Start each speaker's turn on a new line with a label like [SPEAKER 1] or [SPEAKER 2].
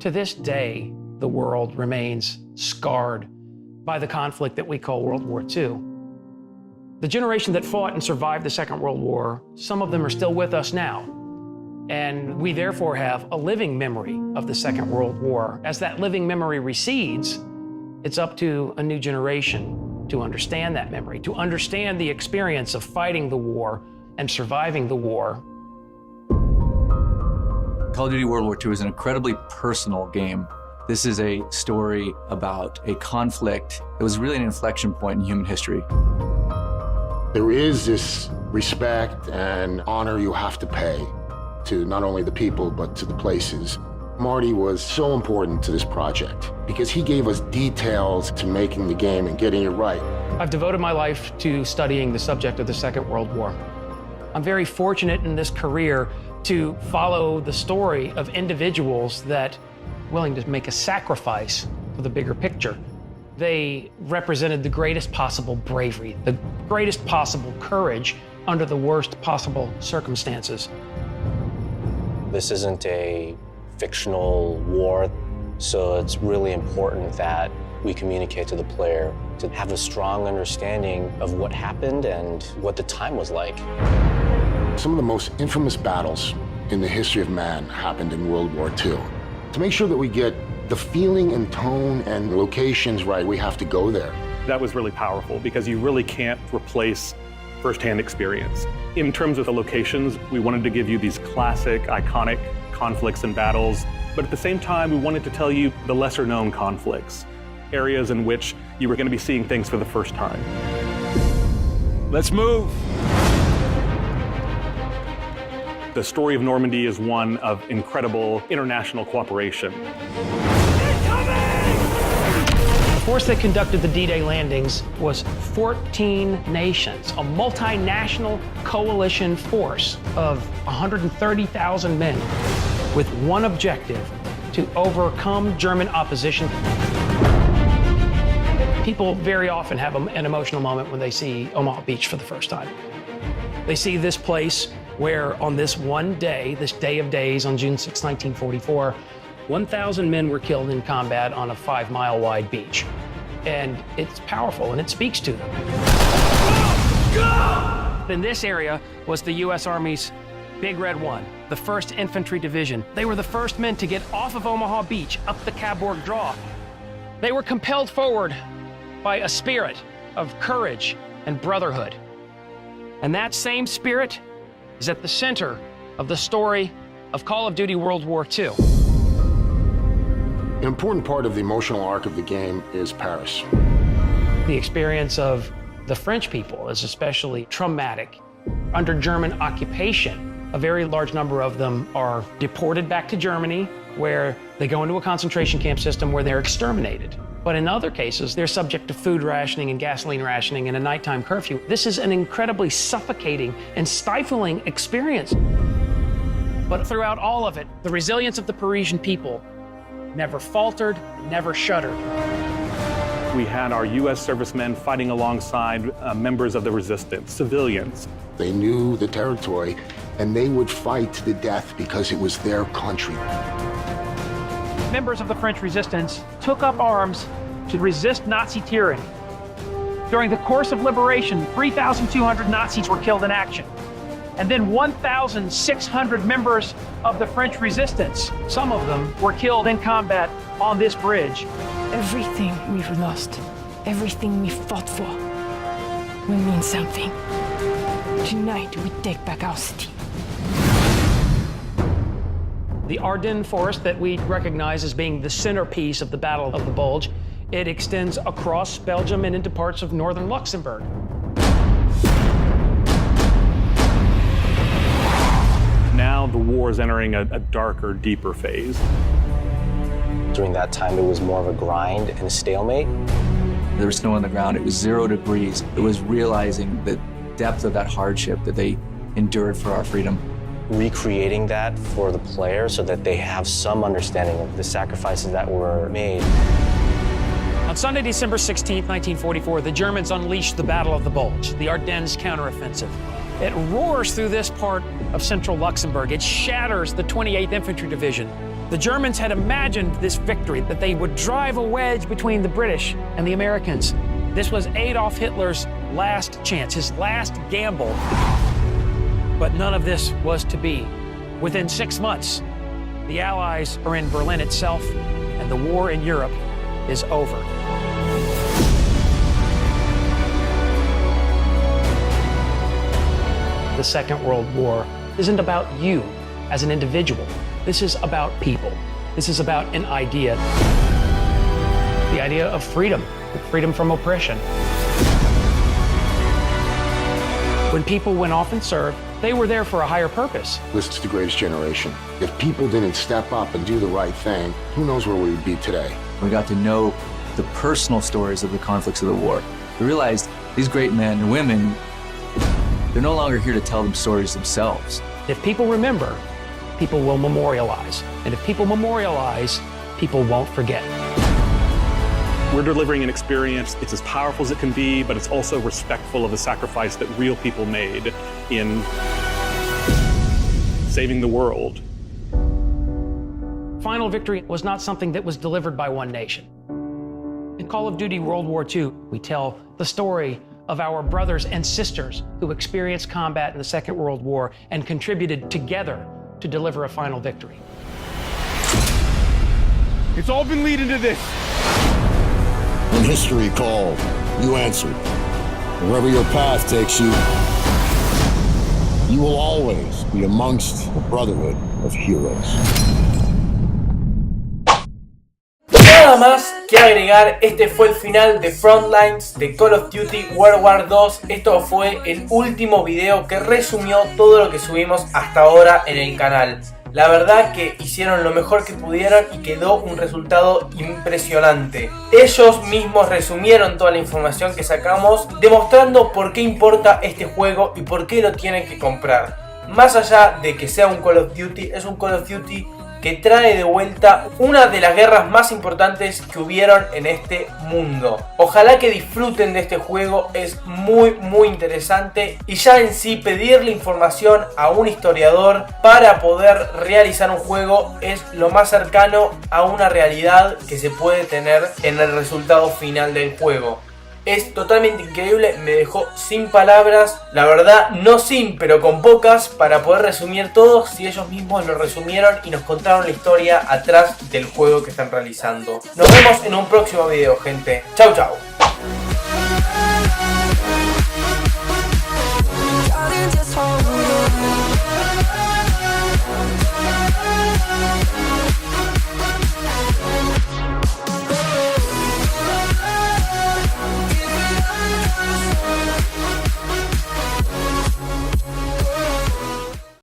[SPEAKER 1] To this day, the world remains scarred by the conflict that we call World War II. The generation that fought and survived the Second World War, some of them are still with us now. And we therefore have a living memory of the Second World War. As that living memory recedes, it's up to a new generation to understand that memory, to understand the experience of fighting the war and surviving the war.
[SPEAKER 2] Call of Duty World War II is an incredibly personal game. This is a story about a conflict that was really an inflection point in human history.
[SPEAKER 3] There is this respect and honor you have to pay to not only the people, but to the places. Marty was so important to this project because he gave us details to making the game and getting it right.
[SPEAKER 1] I've devoted my life to studying the subject of the Second World War. I'm very fortunate in this career to follow the story of individuals that are willing to make a sacrifice for the bigger picture. They represented the greatest possible bravery, the greatest possible courage under the worst possible circumstances.
[SPEAKER 4] This isn't a fictional war, so it's really important that we communicate to the player to have a strong understanding of what happened and what the time was like.
[SPEAKER 3] Some of the most infamous battles in the history of man happened in World War II. To make sure that we get the feeling and tone and locations right, we have to go there.
[SPEAKER 5] That was really powerful because you really can't replace firsthand experience. In terms of the locations, we wanted to give you these classic, iconic conflicts and battles, but at the same time, we wanted to tell you the lesser known conflicts, areas in which you were going to be seeing things for the first time.
[SPEAKER 6] Let's move.
[SPEAKER 5] The story of Normandy is one of incredible international cooperation.
[SPEAKER 1] The force that conducted the D-Day landings was 14 nations, a multinational coalition force of 130,000 men with one objective: to overcome German opposition. People very often have an emotional moment when they see Omaha Beach for the first time. They see this place where on this one day, this day of days on June 6, 1944, 1,000 men were killed in combat on a 5-mile wide beach. And it's powerful and it speaks to them. Go! In this area was the U.S. Army's Big Red One, the 1st Infantry Division. They were the first men to get off of Omaha Beach up the Cabourg Draw. They were compelled forward by a spirit of courage and brotherhood. And that same spirit is at the center of the story of Call of Duty World War II.
[SPEAKER 3] An important part of the emotional arc of the game is Paris.
[SPEAKER 1] The experience of the French people is especially traumatic. Under German occupation, a very large number of them are deported back to Germany, where they go into a concentration camp system where they're exterminated. But in other cases, they're subject to food rationing and gasoline rationing and a nighttime curfew. This is an incredibly suffocating and stifling experience. But throughout all of it, the resilience of the Parisian people never faltered, never shuddered.
[SPEAKER 5] We had our U.S. servicemen fighting alongside members of the resistance, civilians.
[SPEAKER 3] They knew the territory, and they would fight to the death because it was their country.
[SPEAKER 1] Members of the French resistance took up arms to resist Nazi tyranny. During the course of liberation, 3,200 Nazis were killed in action. And then 1,600 members of the French resistance, some of them were killed in combat on this bridge.
[SPEAKER 7] Everything we've lost, everything we fought for, will mean something. Tonight, we take back our city.
[SPEAKER 1] The Ardennes Forest that we recognize as being the centerpiece of the Battle of the Bulge, it extends across Belgium and into parts of northern Luxembourg.
[SPEAKER 5] Now the war is entering a darker, deeper phase.
[SPEAKER 4] During that time, it was more of a grind and a stalemate.
[SPEAKER 2] There was snow on the ground. It was 0 degrees. It was realizing the depth of that hardship that they endured for our freedom.
[SPEAKER 4] Recreating that for the player so that they have some understanding of the sacrifices that were made.
[SPEAKER 1] On Sunday, December 16, 1944, the Germans unleashed the Battle of the Bulge, the Ardennes counteroffensive. It roars through this part of central Luxembourg. It shatters the 28th Infantry Division. The Germans had imagined this victory, that they would drive a wedge between the British and the Americans. This was Adolf Hitler's last chance, his last gamble. But none of this was to be. Within 6 months, the Allies are in Berlin itself, and the war in Europe is over. The Second World War isn't about you as an individual. This is about people. This is about an idea. The idea of freedom, freedom from oppression. When people went off and served, they were there for a higher purpose.
[SPEAKER 3] This is the greatest generation. If people didn't step up and do the right thing, who knows where we would be today?
[SPEAKER 2] We got to know the personal stories of the conflicts of the war. We realized these great men and women, they're no longer here to tell them stories themselves.
[SPEAKER 1] If people remember, people will memorialize. And if people memorialize, people won't forget.
[SPEAKER 5] We're delivering an experience, it's as powerful as it can be, but it's also respectful of the sacrifice that real people made in saving the world.
[SPEAKER 1] Final victory was not something that was delivered by one nation. In Call of Duty World War II, we tell the story of our brothers and sisters who experienced combat in the Second World War and contributed together to deliver a final victory.
[SPEAKER 6] It's all been leading to this.
[SPEAKER 8] When history called, you answered. Wherever your path takes you, you will always be amongst the brotherhood of heroes.
[SPEAKER 9] Nada más que agregar, este fue el final de Frontlines de Call of Duty World War II. Esto fue el último video que resumió todo lo que subimos hasta ahora en el canal. La verdad que hicieron lo mejor que pudieron y quedó un resultado impresionante. Ellos mismos resumieron toda la información que sacamos, demostrando por qué importa este juego y por qué lo tienen que comprar. Más allá de que sea un Call of Duty, es un Call of Duty que trae de vuelta una de las guerras más importantes que hubieron en este mundo. Ojalá que disfruten de este juego, es muy interesante, y ya en sí pedirle información a un historiador para poder realizar un juego es lo más cercano a una realidad que se puede tener en el resultado final del juego. Es totalmente increíble, me dejó sin palabras, la verdad no sin, pero con pocas, para poder resumir todo, si ellos mismos lo resumieron y nos contaron la historia atrás del juego que están realizando. Nos vemos en un próximo video, gente. Chau chau.